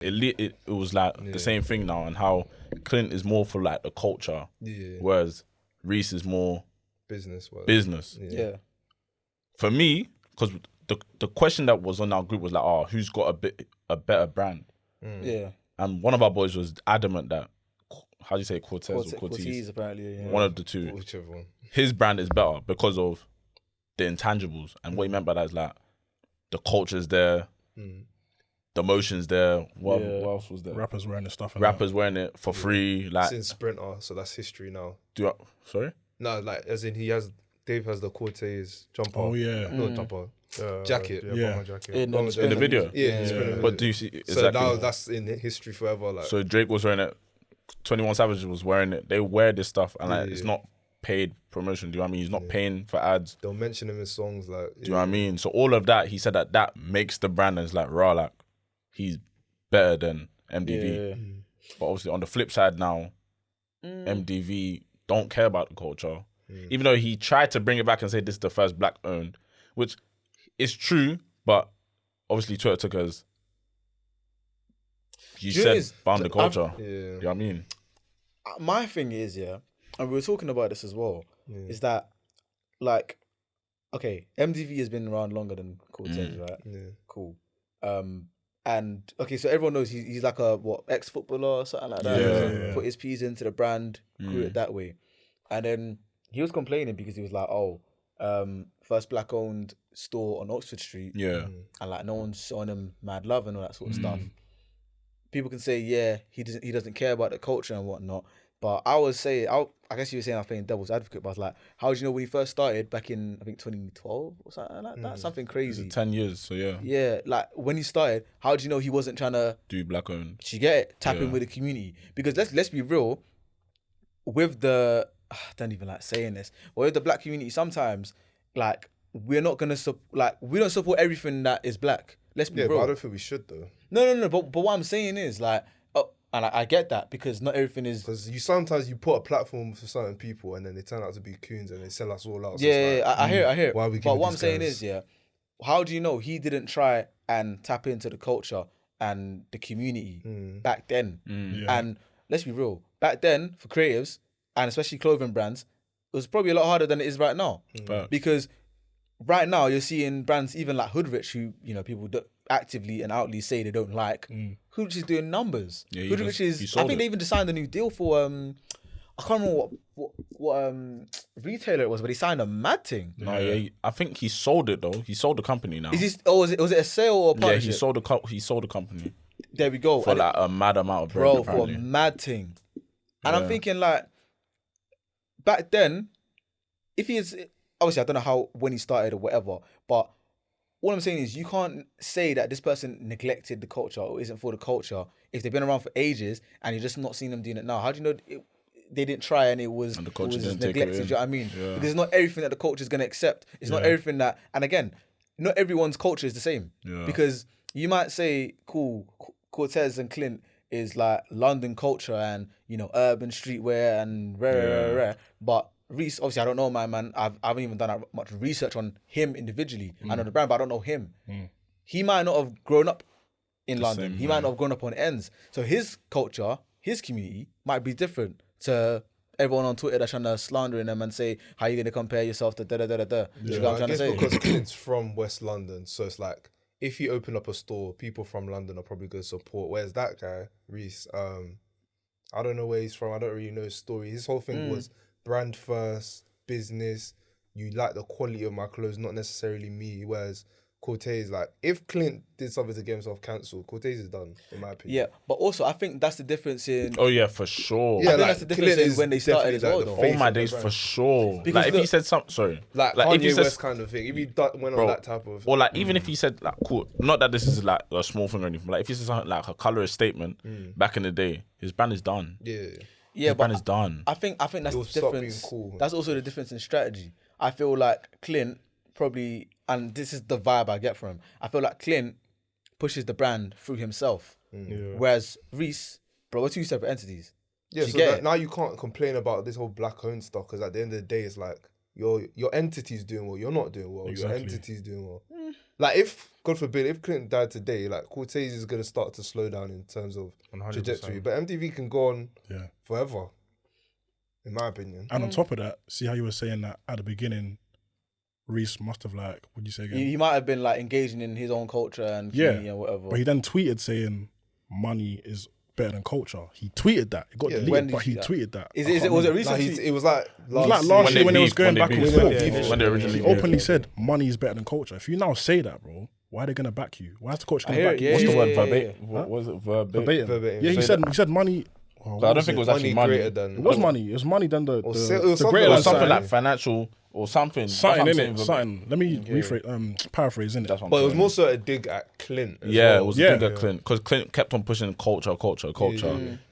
it was like the same thing now, and how Clint is more for like the culture, whereas Reese is more business. Yeah. For me, because the question that was on our group was like, oh, who's got a better brand? Yeah. And one of our boys was adamant that, how do you say, Corteiz or Corteiz, apparently. Yeah. One of the two. Whichever one. His brand is better because of the intangibles. And what he meant by that is like, the culture's there, the emotion's there. What else was there? Rappers wearing the stuff. Rappers wearing it for free. Like, it's in Sprinter, so that's history now. Sorry? No, like, as in Dave has the Corteiz jumper. Oh, yeah. No, jumper. Jacket. Yeah. Jacket. In the video? Yeah. But do you see... Exactly. So now that's in history forever. Like. So Drake was wearing it. 21 Savage was wearing it. They wear this stuff and like it's not paid promotion. Do you know what I mean? He's not paying for ads. They'll mention him in songs. Like, do you know what I mean? So all of that, he said that makes the brand and it's like, raw, like, he's better than MDV. Yeah. But obviously on the flip side now, MDV don't care about the culture. Even though he tried to bring it back and say this is the first black owned, which is true, but obviously Twitter took as you said found the culture. You know what I mean? My thing is, and we were talking about this as well, is that, like, okay, MDV has been around longer than Corteiz, right? Yeah. Cool. And, okay, so everyone knows he's like a, ex-footballer or something like that. Yeah. Put his P's into the brand, grew it that way. And then he was complaining because he was like, first black-owned store on Oxford Street. Yeah. And, like, no one's showing him mad love and all that sort of stuff. People can say, he doesn't care about the culture and whatnot. But I would say, I guess you were saying I was playing devil's advocate, but I was like, how do you know when he first started back in, I think, 2012 or something like that? Something crazy. 10 years, so yeah. Yeah, like when he started, how do you know he wasn't trying to do black owned? You get it? Tap in with the community. Because let's be real, with the, I don't even like saying this, but with the black community, sometimes, like, we're not going to, we don't support everything that is black. Let's be real. But I don't think we should though. No. But what I'm saying is like, and I get that because not everything is. Because sometimes you put a platform for certain people and then they turn out to be coons and they sell us all out. So I hear. Why are we but what I'm these saying guys? is, how do you know he didn't try and tap into the culture and the community back then? And let's be real, back then for creatives and especially clothing brands, it was probably a lot harder than it is right now. Because right now you're seeing brands even like Hoodrich, who people actively and outly say they don't like. Hoodrich is doing numbers. Hoodrich is. I think they even just signed a new deal for I can't remember what retailer it was, but he signed a mad thing. No, I think he sold it though. He sold the company now. Was it a sale or a partnership? Yeah, he sold the company. There we go. For like a mad amount of bread, for a mad thing. And I'm thinking like, back then, if he is obviously I don't know when he started or whatever, but all I'm saying is you can't say that this person neglected the culture or isn't for the culture if they've been around for ages and you're just not seeing them doing it now. How do you know they didn't try and it was neglected? Do you know what I mean? Yeah. Because it's not everything that the culture is going to accept. It's not everything that, and again, not everyone's culture is the same. Yeah. Because you might say, cool, Corteiz and Clint is like London culture and urban streetwear and rare, but Reese, obviously, I don't know my man. I haven't even done that much research on him individually. I know the brand, but I don't know him. He might not have grown up in London. He might not have grown up on ends. So his culture, his community might be different to everyone on Twitter that's trying to slander him and say, how are you going to compare yourself to da-da-da-da-da? You know what I'm trying to say? Because Clint's from West London, so it's like, if you open up a store, people from London are probably going to support. Whereas that guy, Reese, I don't know where he's from. I don't really know his story. His whole thing was brand first, business. You like the quality of my clothes, not necessarily me. Whereas Corteiz, like, if Clint did something to get himself cancelled, Corteiz is done, in my opinion. Yeah, but also I think that's the difference in. Oh yeah, for sure. Yeah, I think that's the difference in when they started as well, though. All my days, for sure. Because like if he said something, sorry, like if he said West kind of thing, if he went on that type of, or like even if he said like, cool, not that this is like a small thing or anything, but like if he said something like a colorist statement back in the day, his brand is done. Yeah, his brand is done. I think that's the difference. Cool. That's also the difference in strategy. I feel like Clint probably, and this is the vibe I get from him, I feel like Clint pushes the brand through himself. Whereas Reese, bro, we're two separate entities. Yeah, so now you can't complain about this whole black owned stuff because at the end of the day, it's like your entity's doing well, you're not doing well. Exactly. Your entity's doing well. Like if, God forbid, if Clinton died today, like Corteiz is gonna start to slow down in terms of 100%. trajectory. But MDV can go on Yeah. forever, in my opinion. And on top of that, see how you were saying that at the beginning, Reese must have like, what did you say again? He might have been like engaging in his own culture and community and whatever. But he then tweeted saying money is better than culture. He tweeted that. It got When deleted, did but he he tweet tweeted that. Was it Like, recent? it was like Last year when it was going back and forth. When they originally He openly said money is better than culture. If you now say that, bro, why are they gonna back you? Why is the coach gonna back you? What's the word? yeah, Verbatim? What was it? Verbatim. Verbatim. Yeah, he said money. I don't think it was actually money. greater than. It was money. It was money than the it was greater something Or than something something. like financial or something. Something That's in what I'm it. saying, Something. Let me rephrase. Paraphrase in it. That's what I'm But it was saying. more so a dig at Clint. As Yeah, well. it was Yeah. a bigger Clint because Clint kept on pushing culture,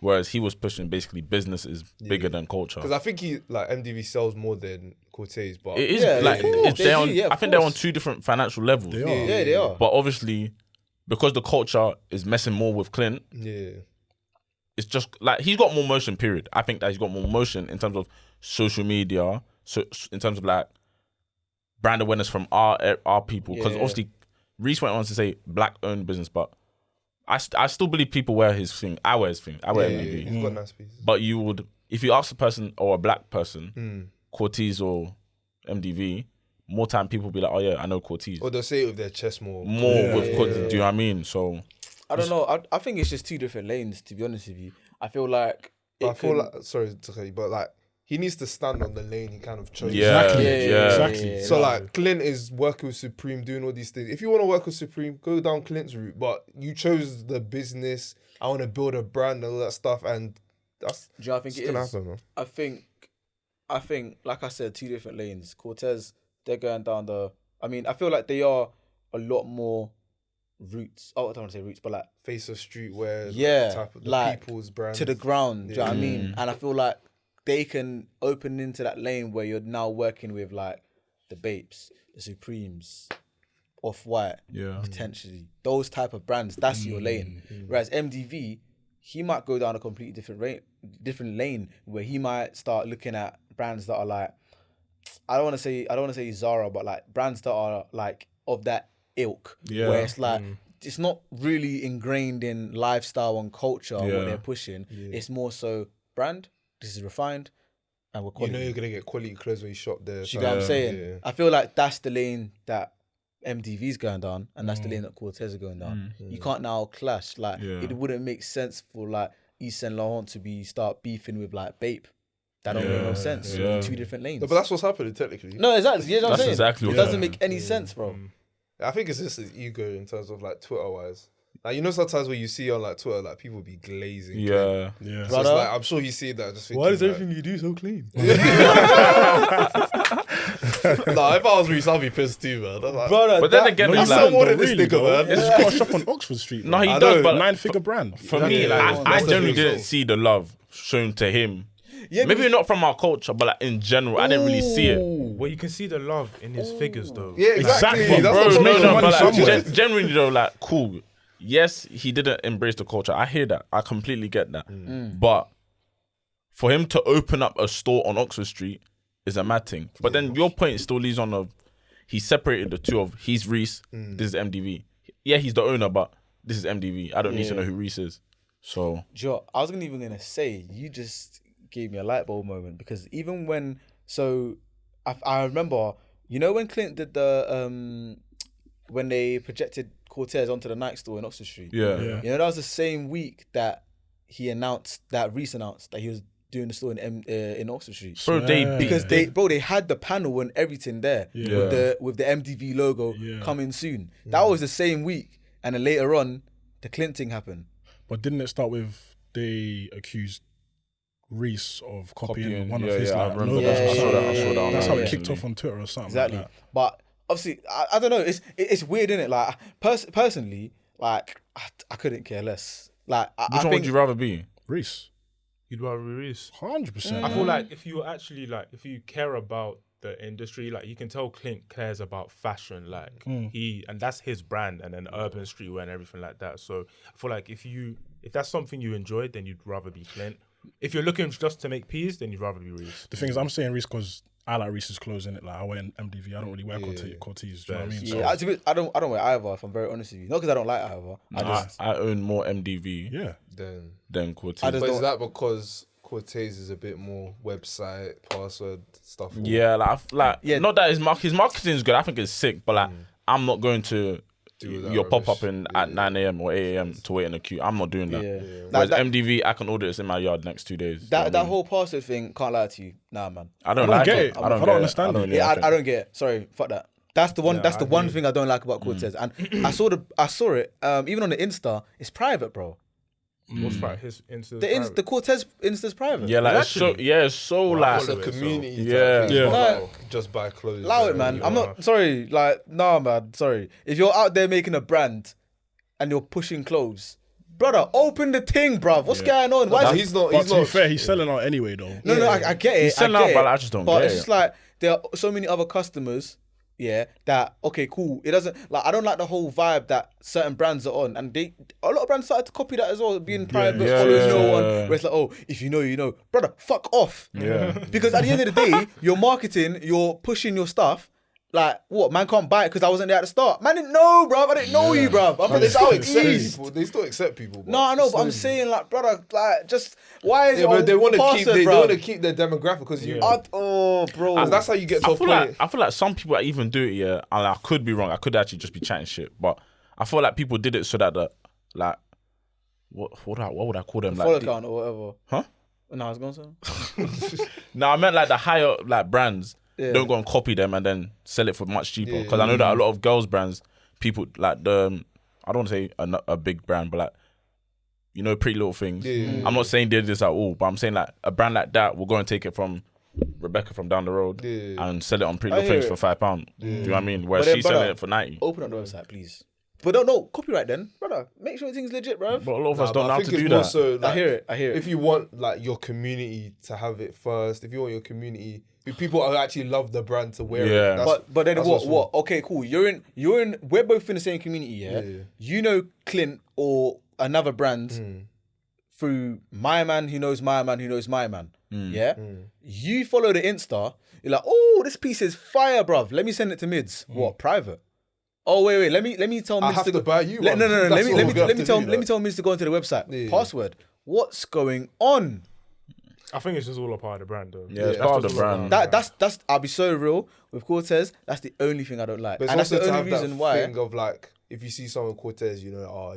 whereas he was pushing basically business is bigger than culture. Because I think he like MDV sells more than Corteiz, but It is Yeah, like of course. it's, they're on, They do, yeah, of I think they're on course. two different financial levels. They are. Yeah, they are. But obviously, because the culture is messing more with Clint, yeah, it's just like he's got more motion. Period. I think that he's got more motion in terms of social media, so in terms of like brand awareness from our people. Because Yeah. obviously, Reese went on to say black-owned business, but I still believe people wear his thing. I wear his thing. I wear MDV. he's got nice pieces. But you would, if you ask a person or a black person, Corteiz or MDV, more time people will be like, oh yeah, I know Corteiz. Or they'll say it with their chest more. With Corteiz, do you know what I mean? So I don't know. I think it's just two different lanes, to be honest with you. I feel like But I feel like, sorry to say, but like he needs to stand on the lane he kind of chose. Exactly. Yeah. Exactly. So like Clint is working with Supreme, doing all these things. If you want to work with Supreme, go down Clint's route. But you chose the business. I want to build a brand and all that stuff, and that's do you know what I think it's it gonna is? happen, man. I think, like I said, two different lanes. Corteiz, they're going down the. I mean, I feel like they are a lot more roots. Oh, I don't want to say roots, but like Face of streetwear, Yeah, type of the like, people's brand. to the ground. Do you know what I Mm. mean? And I feel like they can open into that lane where you're now working with like the Bapes, the Supremes, Off-White, potentially those type of brands. That's your lane. Whereas MDV, he might go down a completely different lane where he might start looking at brands that are like, I don't want to say Zara, but like brands that are like of that ilk. Yeah. Where it's like it's not really ingrained in lifestyle and culture what Yeah. they're pushing. It's more so brand. This is refined, and we're You quality. know you're gonna get quality clothes when you shop there. Do you get what I'm saying? Yeah. I feel like that's the lane that MDV's going down, and that's the lane that Corteiz are going down. You can't now clash. Like it wouldn't make sense for like Yves Saint Laurent to start beefing with like Bape. That don't make no sense. Yeah. Two different lanes. No, but that's what's happening technically. No, exactly. You know what I'm That's saying? exactly It what doesn't happened. make any sense, bro. I think it's just his ego in terms of like Twitter wise. Like you know sometimes when you see on like Twitter like people be glazing. yeah. Yeah. So it's Brother. like I'm sure you see that. Just Why does thinking, everything you do so clean? Nah, if I was Reese, I'd be pissed too, man. I'm like, Brother, But then again, I it's sell like, more than this nigga, man. He's got a shop on Oxford Street. no, he I does, know. but 9-figure brand. for me, Yeah, like, yeah, I that's generally the didn't result. see the love shown to him. Yeah, Maybe because- not from our culture, but like in general, I didn't really see it. Well, you can see the love in his figures, though. Yeah, exactly. Exactly. That's Bro, what it's I'm making saying. money but like, somewhere. generally though, like, cool. Yes, he didn't embrace the culture. I hear that. I completely get that. But for him to open up a store on Oxford Street is a mad thing. But then your point still leads on of he separated the two of he's Reese, this is MDV. Yeah, he's the owner, but this is MDV. I don't need to know who Reese is. So Joe, I was even gonna say you just gave me a light bulb moment because even when I remember, you know, when Clint did the when they projected Corteiz onto the Nike store in Oxford Street. yeah. You know, that was the same week that he announced that Reese announced that he was doing the store in Oxford Street. Bro, they Because they had the panel and everything there with the MDV logo coming soon. That was the same week, and then later on, the Clint thing happened. But didn't it start with they accused Reese of copying Copying, one yeah, of his yeah, I like, remember logos that. or I saw that- I something? saw that That's how it recently. kicked off on Twitter or something. Exactly. Like that. But obviously, I don't know. It's weird, isn't it? Like personally, like I couldn't care less. Like Which I one think would you rather be? Reese, You'd rather Reese. 100%. I feel like if you actually if you care about the industry, like you can tell Clint cares about fashion, like and that's his brand, and then urban streetwear and everything like that. So I feel like if that's something you enjoy, then you'd rather be Clint. If you're looking just to make peas, then you'd rather be Reese. The thing is, I'm saying Reese because I like Reese's clothes in it. Like I wear MDV. I don't really wear Corteiz. Do you know what I mean? Yeah, I don't wear either. If I'm very honest with you, not because I don't like either. I own more MDV. Yeah. Than Corteiz. But is that because Corteiz is a bit more website password stuff? Yeah, not that his marketing is good. I think it's sick, but like I'm not going to your pop up at 9 a.m. or 8 a.m. to wait in a queue. I'm not doing that. Whereas MDV, I can order this in my yard next 2 days. That whole password thing, can't lie to you. Nah, man. I don't like get it. I don't understand it. I don't get it. Sorry, fuck that. That's the one. That's the one thing I don't like about Corteiz. And I saw it. Even on the Insta, it's private, bro. What's private? His Insta. The Corteiz Insta's private. Yeah, like it's so like it's a community. Just buy clothes. Allow it, man. I'm not sorry. Like, nah, man. Sorry. If you're out there making a brand and you're pushing clothes, brother, open the thing, bruv. What's going on? Why he's not. But to be fair, he's selling out anyway, though. No, I get it. He's selling out, but I just don't get it. But it's just like there are so many other customers. Yeah, that okay, cool. It doesn't like I don't like the whole vibe that certain brands are on, and a lot of brands started to copy that as well, being private, following no one. Where it's like, oh, if you know, you know, brother, fuck off. Yeah. Because at the end of the day, you're marketing, you're pushing your stuff. Like what? Man can't buy it because I wasn't there at the start. Man didn't know, bruv. I didn't know you, bruv. But they still accept people. They still accept people. No, I know, but I'm saying like, brother, like just why is it? But they want to keep. They want want to keep their demographic because you. Oh, bro. That's how you get to a point. I feel like some people that even do it, yeah, and I could be wrong. I could actually just be chatting shit, but I feel like people did it so that what would I call them? Follow count or whatever. Huh? No, I was going to say. No, I meant like the higher like brands. Yeah. Don't go and copy them and then sell it for much cheaper. Because I know that a lot of girls' brands, people like I don't want to say a big brand, but like, you know, Pretty Little Things. Yeah. I'm not saying they did this at all, but I'm saying like a brand like that will go and take it from Rebecca from down the road and sell it on Pretty Little Things for £5. Do you know what I mean? Where she's selling it for 90. Open up the website, please. But no, copyright then, brother. Make sure everything's legit, bro. But a lot of us don't know how to do that. So, like, I hear it. If you want like your community to have it first, if you want your community, if people actually love the brand to wear it. But then what? Okay, cool. You're in. We're both in the same community, yeah. You know Clint or another brand through my man who knows my man who knows my man. Yeah. You follow the Insta. You're like, oh, this piece is fire, bruv. Let me send it to Mids. What? Private. Oh wait. Let me tell Mids to buy you. No. Let me tell Mids to go onto the website. Yeah. Password. What's going on? I think it's just all a part of the brand, though. Yeah, it's part of the brand. That's. I'll be so real with Corteiz. That's the only thing I don't like, and that's the only reason why. Thing of like, if you see someone Corteiz, you know,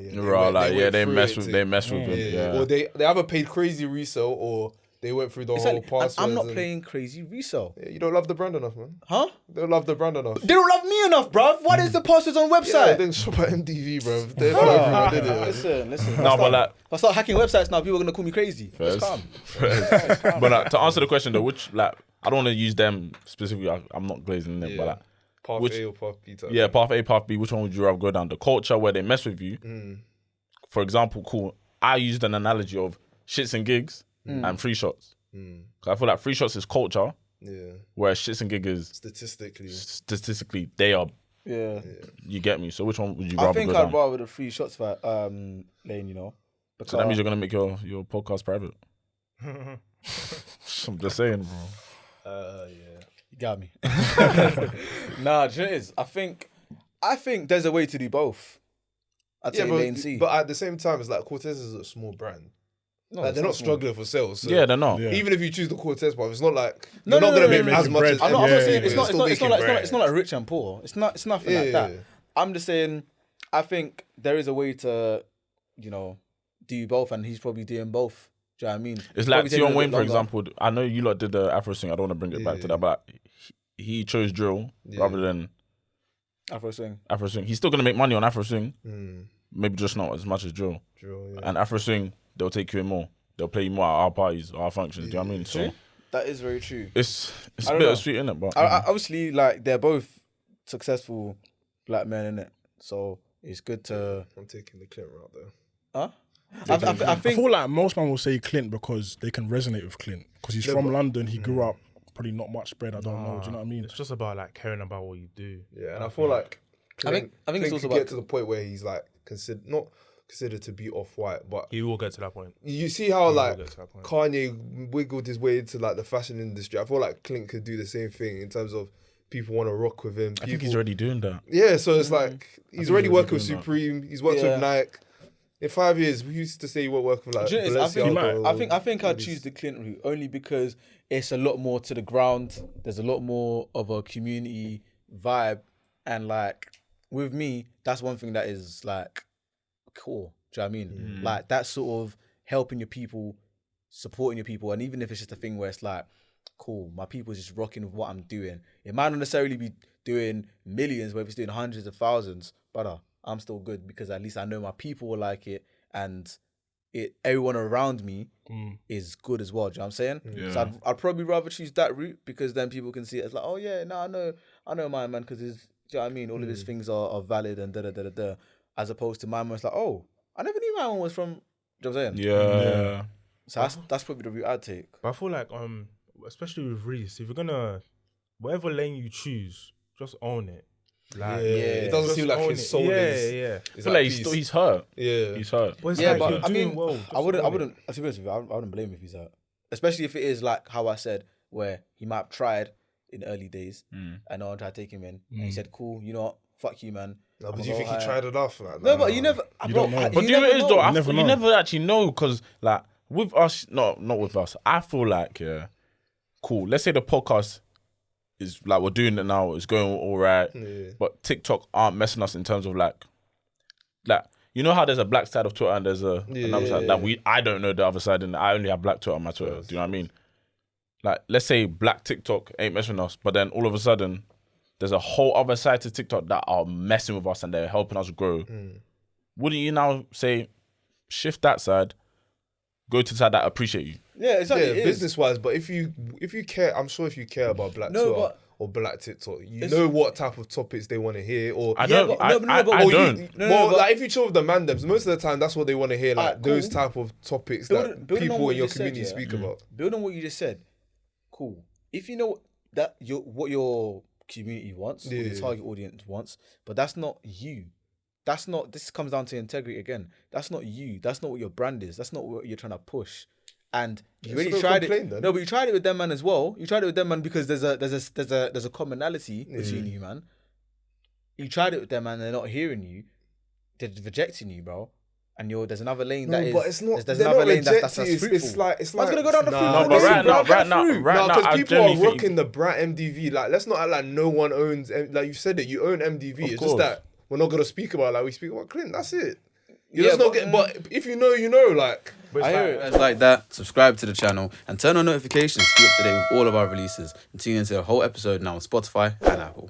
they mess with him. Yeah. Or they either paid crazy resale or they went through the whole passwords. I'm not playing crazy resale. Yeah, you don't love the brand enough, man. Huh? They don't love the brand enough. They don't love me enough, bruv. What is the passwords on website? Yeah, they didn't shop at MDV, bruv. They don't love everyone, did it? Listen. No, but like, if I start hacking websites now, people are gonna call me crazy. It's calm. But to answer the question though, which like I don't want to use them specifically. I'm not glazing them, but like path A or path B. Yeah, path A, path B. Which one would you rather go down? The culture where they mess with you. For example, cool. I used an analogy of shits and gigs and free shots. Cause I feel like free shots is culture. Yeah. Whereas shits and gigs is statistically they are. Yeah. You get me. So which one would you rather? I think I'd rather the free shots for lane. You know. So that means you're gonna make your podcast private. I'm just saying, bro. You got me. Nah, it is. I think there's a way to do both. I'd say lane C. But at the same time, it's like Corteiz is a small brand. No, like they're not struggling for sales. So yeah, they're not. Yeah. Even if you choose the Corteiz part, it's not like you're not going to make as much as. I'm not saying it's not like rich and poor. It's nothing like that. I'm just saying, I think there is a way to, you know, do both, and he's probably doing both. Do you know what I mean? It's like Tion Wayne, for example. I know you lot did the Afro swing. I don't want to bring it back to that, but he chose drill rather than Afro swing. He's still going to make money on Afro swing. Maybe just not as much as drill. And Afro swing, they'll take you in more. They'll play you more at our parties, our functions. Do you know what I mean? So that is very true. It's a bit sweet, isn't it? But obviously, like they're both successful black men, innit? So it's good to. I'm taking the Clint route though. Huh? I feel like most men will say Clint because they can resonate with Clint because he's from London. He grew up probably not much bread. I don't know. Do you know what I mean? It's just about like caring about what you do. Yeah, and I feel like Clint, I think it's also about get to the point where he's like considered to be off-white, but He will get to that point. you see how like get to that point. Kanye wiggled his way into like the fashion industry. I feel like Clint could do the same thing in terms of people want to rock with him. I think he's already doing that. Yeah, so it's like he's already working with doing that. Supreme. He's worked Yeah. with Nike. In 5 years, we used to say you were working with like Do you know what it is? Balenciaga. I think I'd choose the Clint route only because it's a lot more to the ground. There's a lot more of a community vibe, and like with me, that's one thing that is like cool. Do you know what I mean? Like that sort of helping your people, supporting your people, and even if it's just a thing where it's like, cool, my people's just rocking with what I'm doing. It might not necessarily be doing millions, but if it's doing hundreds of thousands, brother, I'm still good because at least I know my people will like it, and everyone around me is good as well. Do you know what I'm saying? Yeah. So I'd probably rather choose that route because then people can see it as like, oh yeah, no, I know my man because do you know what I mean? All of his things are valid and da. As opposed to my man, it's like, oh, I never knew my one was from. Do you know what I'm saying? Yeah. So that's probably the route I'd take. But I feel like, especially with Reese, if you're gonna, whatever lane you choose, just own it. Like, it doesn't just seem like own his it. soul is. Yeah. I feel like he's hurt. Yeah. He's hurt. But it's Yeah, like but you're I doing mean, well. I wouldn't. To be honest with you, I wouldn't blame him if he's hurt, especially if it is like how I said, where he might have tried in the early days, and no one tried to take him in, and he said, "Cool, you know what? Fuck you, man." No, but do you think he tried enough? Like, No, but you never. You don't know. But do you know what it is though? I never feel know. you never actually know because like with us, not with us. I feel like cool. Let's say the podcast is like we're doing it now. It's going all right, but TikTok aren't messing us in terms of like you know how there's a black side of Twitter and there's another side that I don't know the other side and I only have black Twitter on my Twitter. Do you know what I mean? Like let's say black TikTok ain't messing us, but then all of a sudden there's a whole other side to TikTok that are messing with us and they're helping us grow. Wouldn't you now say shift that side, go to the side that appreciate you? Yeah, exactly. Yeah, it is. business wise, but if you care, I'm sure if you care about black No, Twitter but- or black TikTok, you know what type of topics they want to hear. Or I Yeah, don't. but- no, but no, I but- don't. but- like if you chill with the mandems, most of the time that's what they want to hear. Like Alright, those cool. type of topics Building that on people what in you your just said, community yeah. speak about. Build on what you just said. Cool. If you know that what your community wants, what your target audience wants, but that's not you. That's not. This comes down to integrity again. That's not you. That's not what your brand is. That's not what you're trying to push. And you really don't tried complain it. then. No, but you tried it with them man as well. You tried it with them man because there's a commonality between you, man. You tried it with them man. They're not hearing you. They're rejecting you, bro. And there's another lane that is. but it's not. There's they're another not lane that's rejecting. fruitful. It's like Man's gonna go down the fruit. No, but right now, because people are I genuinely rocking the brand MDV. Like, let's not act like no one owns. Like you said it, you own MDV. It's course. just that we're not gonna speak about it like we speak about Clint. That's it. You're Yeah, just not but- getting. But if you know, you know. Like, I hear it. Like that, subscribe to the channel and turn on notifications to keep up to date with all of our releases. And tune into the whole episode now on Spotify and Apple.